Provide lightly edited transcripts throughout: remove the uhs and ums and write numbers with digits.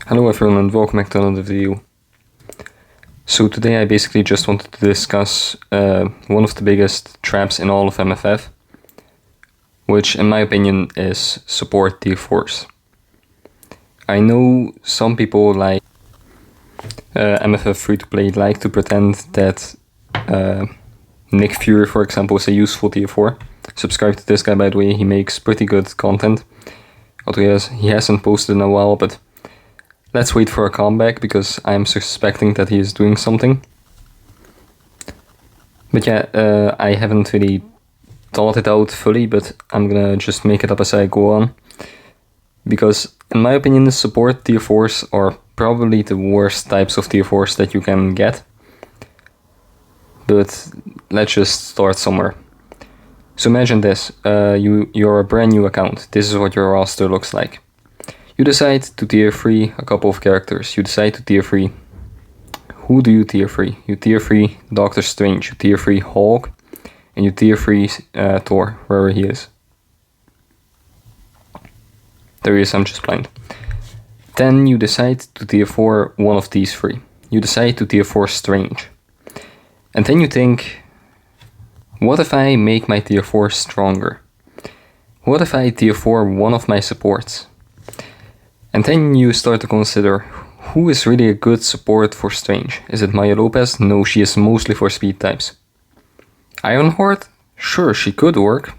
Hello everyone and welcome back to another video. So today I basically just wanted to discuss one of the biggest traps in all of MFF, which in my opinion is support tier 4s. I know some people like MFF free-to-play like to pretend that Nick Fury, for example, is a useful tier 4. Subscribe to this guy, by the way, he makes pretty good content. Although he hasn't posted in a while, but let's wait for a comeback, because I'm suspecting that he is doing something. But yeah, I haven't really thought it out fully, but I'm gonna just make it up as I go on. Because in my opinion, the support tier 4s are probably the worst types of tier 4s that you can get. But let's just start somewhere. So imagine this, you're a brand new account. This is what your roster looks like. You decide to tier 3 a couple of characters. You decide to tier 3. Who do you tier 3? You tier 3 Doctor Strange, you tier 3 Hulk, and you tier 3 Thor, wherever he is. There he is, I'm just blind. Then you decide to tier 4 one of these three. You decide to tier 4 Strange. And then you think, what if I make my tier 4 stronger? What if I tier 4 one of my supports? And then you start to consider, who is really a good support for Strange? Is it Maya Lopez? No, she is mostly for speed types. Ironheart? Sure, she could work.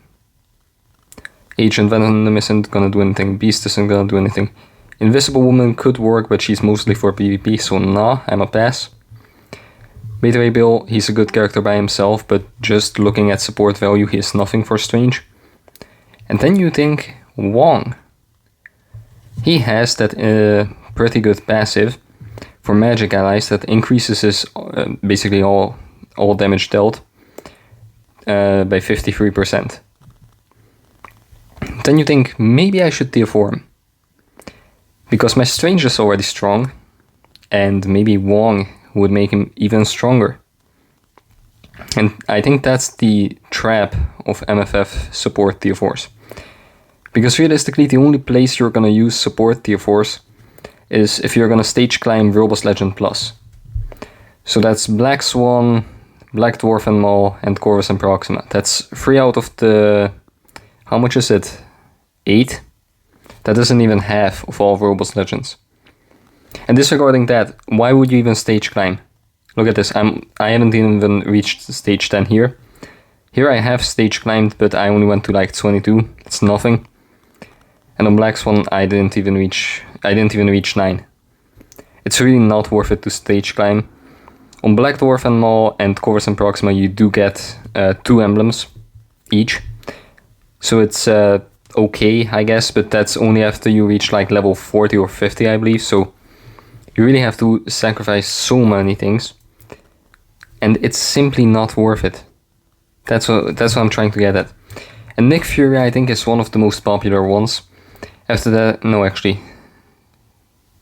Agent Venom isn't gonna do anything. Beast isn't gonna do anything. Invisible Woman could work, but she's mostly for PvP, so nah, I'm a pass. Beta Ray Bill, he's a good character by himself, but just looking at support value, he is nothing for Strange. And then you think, Wong. He has that pretty good passive for magic allies that increases his basically all damage dealt by 53%. Then you think, maybe I should tier 4 him. Because my Strange is already strong, and maybe Wong would make him even stronger. And I think that's the trap of MFF support tier 4s. Because realistically, the only place you're gonna use support tier 4s is if you're gonna stage climb Robust Legend Plus. So that's Black Swan, Black Dwarf and Maul, and Corvus and Proxima. That's 3 out of the... how much is it? 8? That isn't even half of all Robust Legends. And disregarding that, why would you even stage climb? Look at this, I haven't even reached stage 10 here. Here I have stage climbed, but I only went to like 22, it's nothing. And on Black Swan I didn't even reach 9. It's really not worth it to stage climb. On Black Dwarf and Maul and Corvus and Proxima you do get 2 emblems each. So it's okay, I guess, but that's only after you reach like level 40 or 50, I believe, so you really have to sacrifice so many things. And it's simply not worth it. That's what I'm trying to get at. And Nick Fury, I think, is one of the most popular ones. After that, no, actually.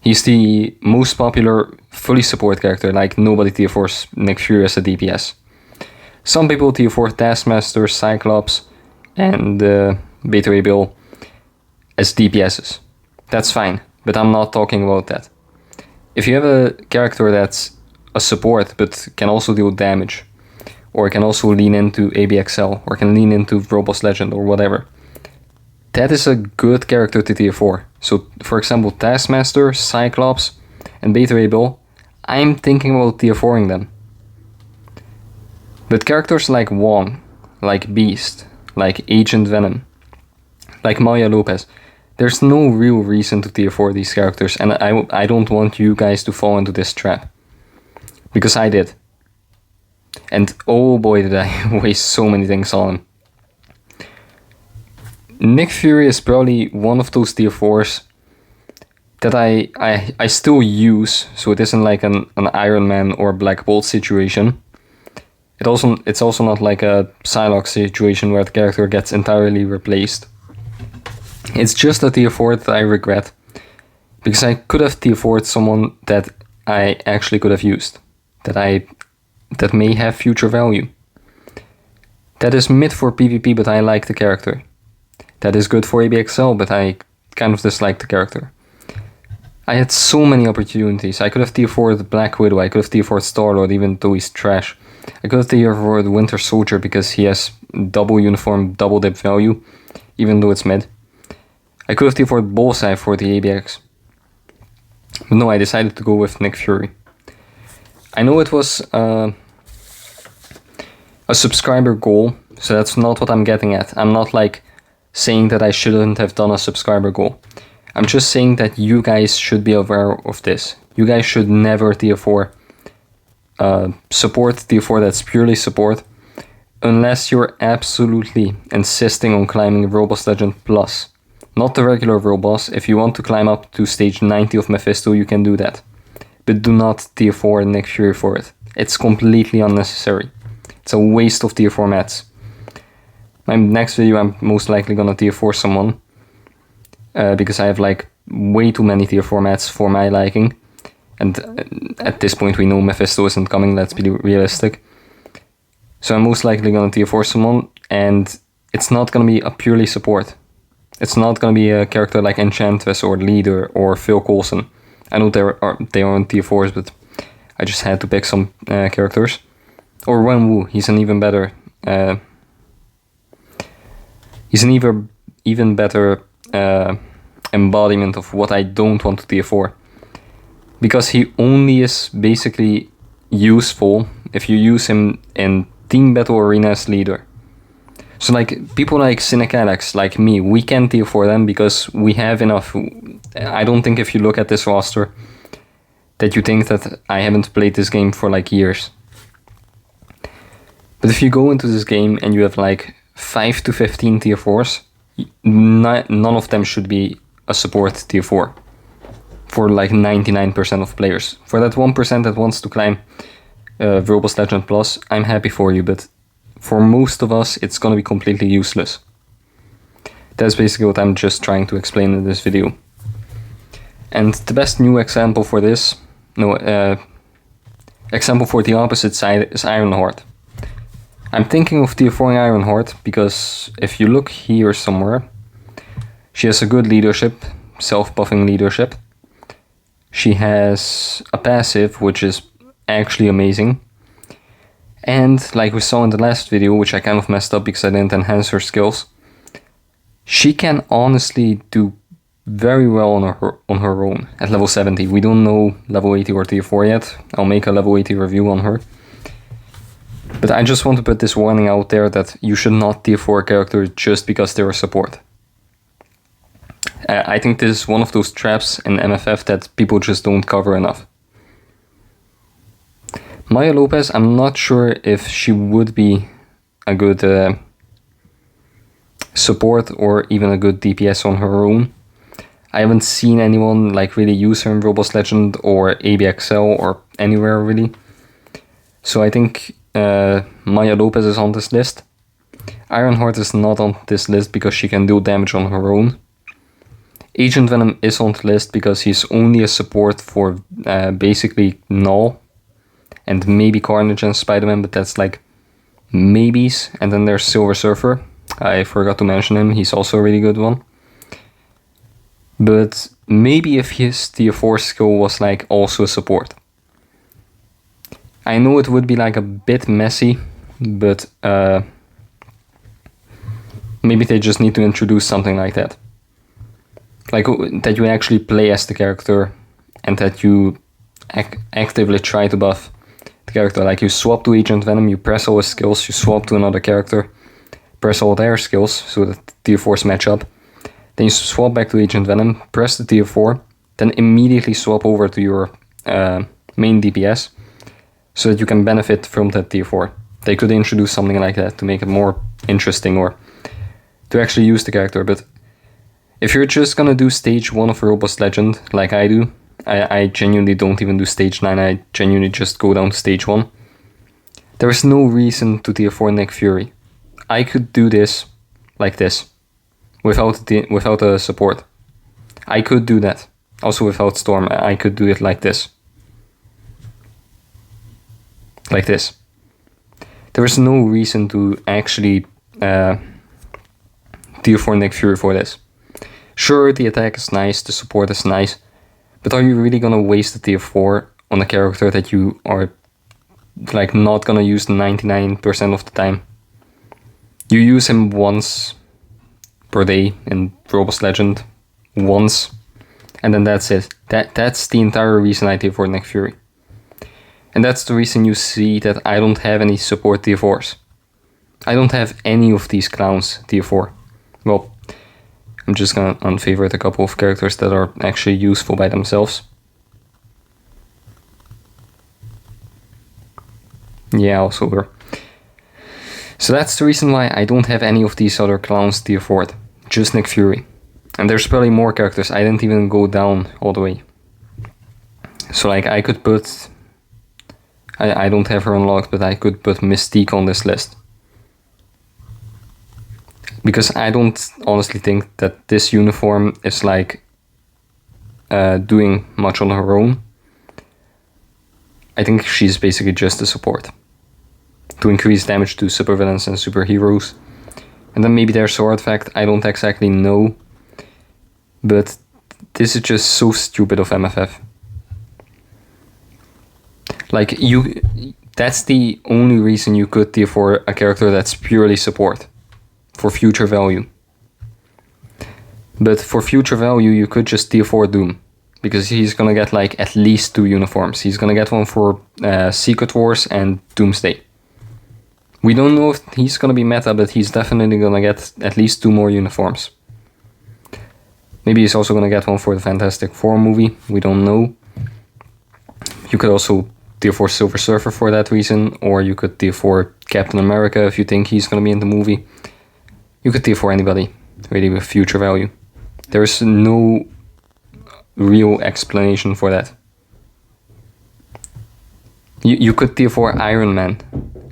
He's the most popular fully support character, like nobody tier 4s Nick Fury as a DPS. Some people tier 4 Taskmaster, Cyclops, and Beta Ray Bill as DPSs. That's fine, but I'm not talking about that. If you have a character that's a support but can also deal damage, or can also lean into ABXL, or can lean into Robust Legend or whatever, that is a good character to tier 4. So for example, Taskmaster, Cyclops, and Beta Ray Bill, I'm thinking about tier 4ing them. But characters like Wong, like Beast, like Agent Venom, like Maya Lopez, there's no real reason to tier 4 these characters, and I don't want you guys to fall into this trap. Because I did. And oh boy did I waste so many things on him. Nick Fury is probably one of those tier 4s that I still use, so it isn't like an Iron Man or Black Bolt situation. It's also not like a Psylocke situation where the character gets entirely replaced. It's just a tier 4 that I regret, because I could have tier 4'd someone that I actually could have used, that may have future value. That is mid for PvP, but I like the character. That is good for ABXL, but I kind of dislike the character. I had so many opportunities. I could have tier 4'd Black Widow, I could have tier 4'd Star-Lord even though he's trash. I could have tier 4'd Winter Soldier because he has double uniform, double dip value, even though it's mid. I could have tier 4'd Bullseye for the ABX. But no, I decided to go with Nick Fury. I know it was a subscriber goal, so that's not what I'm getting at. I'm not like saying that I shouldn't have done a subscriber goal. I'm just saying that you guys should be aware of this. You guys should never tier 4 support tier 4 that's purely support, unless you're absolutely insisting on climbing Robust Legend Plus. Not the regular World Boss. If you want to climb up to stage 90 of Mephisto, you can do that. But do not tier 4 Nick Fury for it. It's completely unnecessary. It's a waste of tier 4 mats. My next video I'm most likely gonna tier 4 someone. Because I have like way too many tier 4 mats for my liking. And at this point we know Mephisto isn't coming, let's be realistic. So I'm most likely gonna tier 4 someone, and it's not gonna be a purely support. It's not gonna be a character like Enchantress or Leader or Phil Coulson. I know they are on tier 4s, but I just had to pick some characters. Or Wenwu, he's an even better embodiment of what I don't want to tier 4. Because he only is basically useful if you use him in Team Battle Arena as Leader. So like people like Cinecalax, like me, we can tier 4 them because we have enough. I don't think if you look at this roster that you think that I haven't played this game for like years. But if you go into this game and you have like 5 to 15 tier 4s, none of them should be a support tier 4 for like 99% of players. For that 1% that wants to climb Robust Legend Plus, I'm happy for you, but for most of us it's gonna be completely useless. That's basically what I'm just trying to explain in this video. And the best new example for this, example for the opposite side is Ironheart. I'm thinking of tier 4 Ironheart because if you look here somewhere, she has a good leadership, self-buffing leadership. She has a passive which is actually amazing. And like we saw in the last video, which I kind of messed up because I didn't enhance her skills, she can honestly do very well on her own at level 70. We don't know level 80 or tier 4 yet. I'll make a level 80 review on her. But I just want to put this warning out there that you should not tier 4 a character just because they're a support. I think this is one of those traps in MFF that people just don't cover enough. Maya Lopez, I'm not sure if she would be a good support or even a good DPS on her own. I haven't seen anyone like really use her in Robust Legend or ABXL or anywhere really. So I think Maya Lopez is on this list. Ironheart is not on this list because she can do damage on her own. Agent Venom is on the list because he's only a support for basically Null and maybe Carnage and Spider-Man, but that's like maybes. And then there's Silver Surfer. I forgot to mention him, he's also a really good one. But maybe if his tier 4 skill was like also a support. I know it would be like a bit messy, but maybe they just need to introduce something like that. Like that you actually play as the character and that you actively try to buff the character. Like you swap to Agent Venom, you press all his skills, you swap to another character, press all their skills so that tier 4s match up. Then you swap back to Agent Venom, press the tier 4, then immediately swap over to your main DPS so that you can benefit from that tier 4. They could introduce something like that to make it more interesting or to actually use the character. But if you're just gonna do stage 1 of Robust Legend, like I do, I genuinely don't even do stage 9, I genuinely just go down to stage 1. There is no reason to tier 4 Nick Fury. I could do this like this, without a support. I could do that. Also without Storm, I could do it like this. Like this. There is no reason to actually tier 4 Nick Fury for this. Sure, the attack is nice, the support is nice, But are you really gonna waste a tier 4 on a character that you are like not gonna use 99% of the time? You use him once per day in Robust Legend, once, and then that's it. That's the entire reason I tier 4 Nick Fury. And that's the reason you see that I don't have any support tier 4s. I don't have any of these clowns tier 4. Well, I'm just gonna unfavorite a couple of characters that are actually useful by themselves. Yeah, also her. So that's the reason why I don't have any of these other clowns tier 4. Just Nick Fury. And there's probably more characters. I didn't even go down all the way. So like I could put... I don't have her unlocked, but I could put Mystique on this list. Because I don't honestly think that this uniform is like doing much on her own. I think she's basically just a support. To increase damage to supervillains and superheroes. And then maybe there's Sword Artifact, I don't exactly know. But this is just so stupid of MFF. Like, that's the only reason you could tier for a character that's purely support. For future value. But for future value, you could just tier 4 Doom. Because he's gonna get like at least 2 uniforms. He's gonna get one for Secret Wars and Doomsday. We don't know if he's gonna be meta, but he's definitely gonna get at least 2 more uniforms. Maybe he's also gonna get one for the Fantastic Four movie. We don't know. You could also tier 4 Silver Surfer for that reason. Or you could tier 4 Captain America if you think he's gonna be in the movie. You could tier for anybody, really, with future value. There's no real explanation for that. You could tier for Iron Man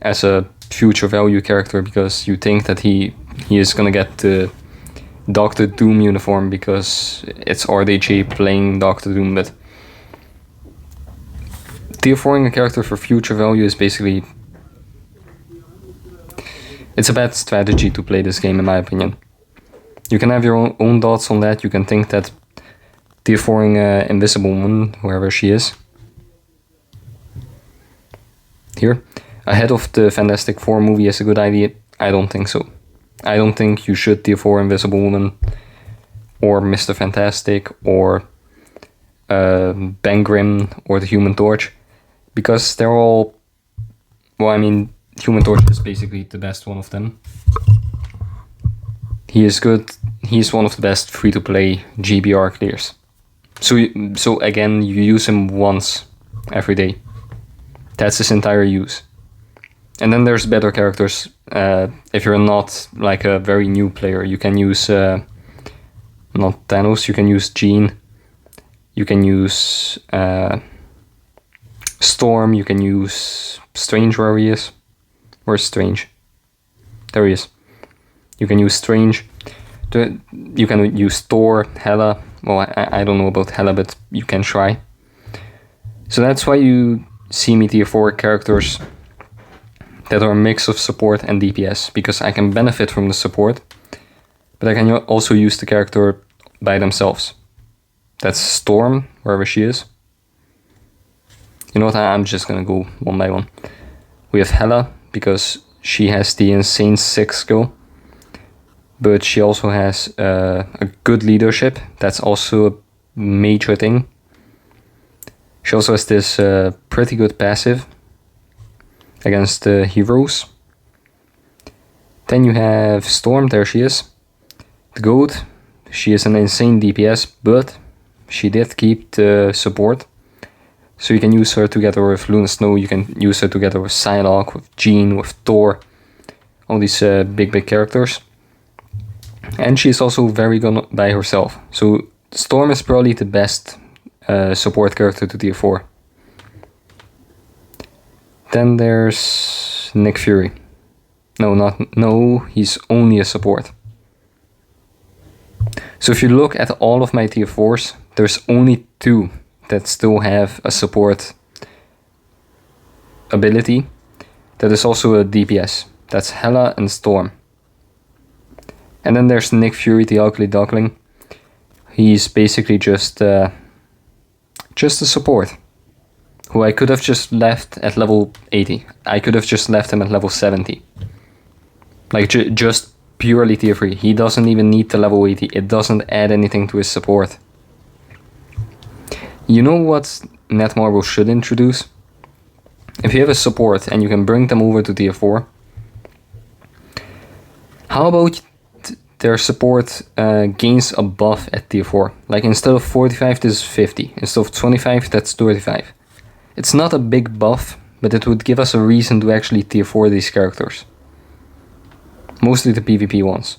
as a future value character because you think that he is gonna get the Doctor Doom uniform because it's RDJ playing Doctor Doom, but tier 4ing a character for future value is basically... It's a bad strategy to play this game, in my opinion. You can have your own thoughts on that. You can think that tier 4ing Invisible Woman, wherever she is, here, ahead of the Fantastic Four movie is a good idea. I don't think so. I don't think you should tier 4 Invisible Woman, or Mr. Fantastic, or Ben Grimm, or the Human Torch, because they're all... Well, I mean... Human Torch is basically the best one of them. He is good. He's one of the best free-to-play GBR clears. So again, you use him once every day. That's his entire use. And then there's better characters. If you're not like a very new player, you can use not Thanos. You can use Jean. You can use Storm. You can use Strange where he is. Where's Strange? There he is. You can use Strange. You can use Thor, Hela. Well, I don't know about Hela, but you can try. So that's why you see me tier 4 characters that are a mix of support and DPS. Because I can benefit from the support, but I can also use the character by themselves. That's Storm, wherever she is. You know what, I'm just gonna go one by one. We have Hela, because she has the insane 6 skill, but she also has a good leadership. That's also a major thing. She also has this pretty good passive against heroes. Then you have Storm, there she is. The Goat, she is an insane DPS, but she did keep the support. So you can use her together with Luna Snow, you can use her together with Psylocke, with Jean, with Thor, all these big characters. And she's also very good by herself. So Storm is probably the best support character to tier 4. Then there's Nick Fury. No, he's only a support. So if you look at all of my tier 4s, there's only 2 that still have a support ability that is also a DPS. That's Hela and Storm. And then there's Nick Fury, the Ugly Duckling. He's basically just just a support, who I could have just left at level 80. I could have just left him at level 70. Like, just purely tier 3. He doesn't even need the level 80. It doesn't add anything to his support. You know what Netmarble should introduce? If you have a support and you can bring them over to tier 4, how about their support gains a buff at tier 4? Like, instead of 45, this is 50. Instead of 25, that's 35. It's not a big buff, but it would give us a reason to actually tier 4 these characters. Mostly the PvP ones.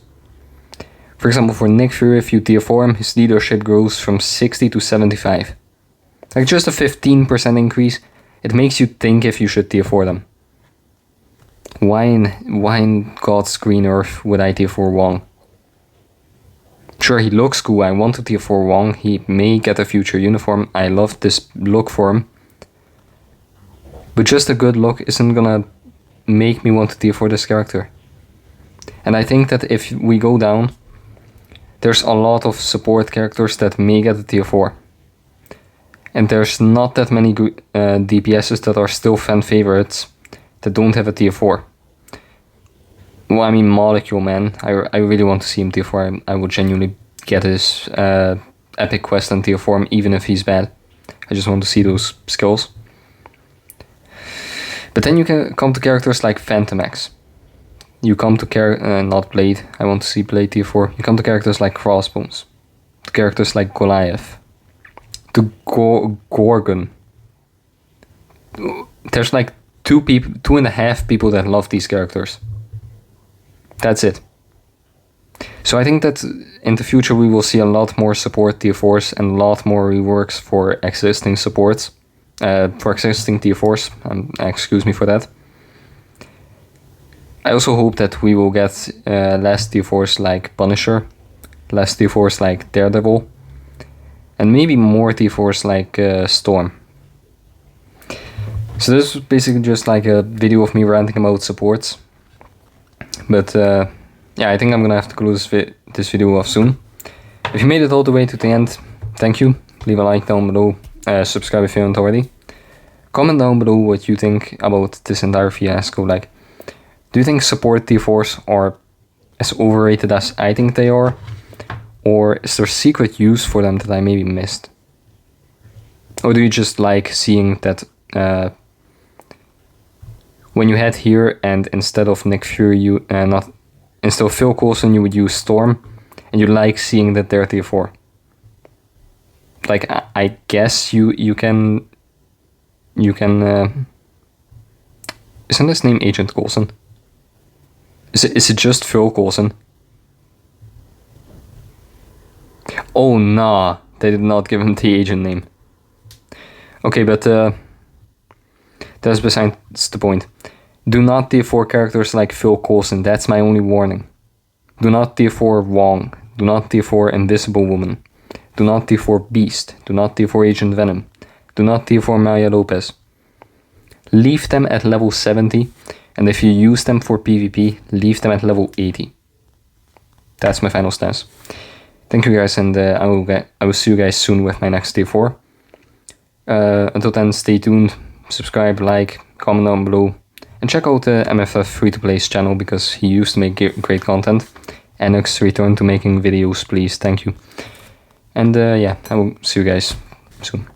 For example, for Nick Fury, if you tier 4 him, his leadership grows from 60 to 75. Like, just a 15% increase, it makes you think if you should tier 4 them. Why in God's green earth would I tier 4 Wong? Sure, he looks cool, I want to tier 4 Wong, he may get a future uniform, I love this look for him. But just a good look isn't gonna make me want to tier 4 this character. And I think that if we go down, there's a lot of support characters that may get a tier 4. And there's not that many DPSs that are still fan favorites that don't have a tier 4. Well, I mean, Molecule Man, I really want to see him tier 4. I would genuinely get his epic quest and tier 4 him, even if he's bad. I just want to see those skills. But then you can come to characters like Phantom X. You come to not Blade, I want to see Blade tier 4. You come to characters like Crossbones. To characters like Goliath. To Gorgon. There's like 2.5 people that love these characters. That's it. So I think that in the future we will see a lot more support tier 4s and a lot more reworks for existing supports. For existing tier 4s, excuse me for that. I also hope that we will get less tier 4s like Punisher, less tier 4s like Daredevil, and maybe more tier 4s like Storm. So this was basically just like a video of me ranting about supports. But yeah, I think I'm gonna have to close this video off soon. If you made it all the way to the end, thank you. Leave a like down below, subscribe if you haven't already. Comment down below what you think about this entire fiasco. Like, do you think support tier 4s are as overrated as I think they are? Or is there secret use for them that I maybe missed? Or do you just like seeing that when you head here and instead of Nick Fury, instead of Phil Coulson, you would use Storm, and you like seeing that they're tier 4? Like, I guess you can isn't his name Agent Coulson? Is it just Phil Coulson? Oh nah, they did not give him the agent name. Okay, but that's besides the point. Do not tier 4 characters like Phil Coulson, that's my only warning. Do not tier 4 Wong. Do not tier 4 Invisible Woman. Do not tier 4 Beast. Do not tier 4 Agent Venom. Do not tier 4 Maya Lopez. Leave them at level 70, and if you use them for PvP, leave them at level 80. That's my final stance. Thank you guys, and I will see you guys soon with my next tier 4. Until then, stay tuned, subscribe, like, comment down below, and check out the MFF free-to-play's channel because he used to make great content. Anux, return to making videos, please, thank you. And yeah, I will see you guys soon.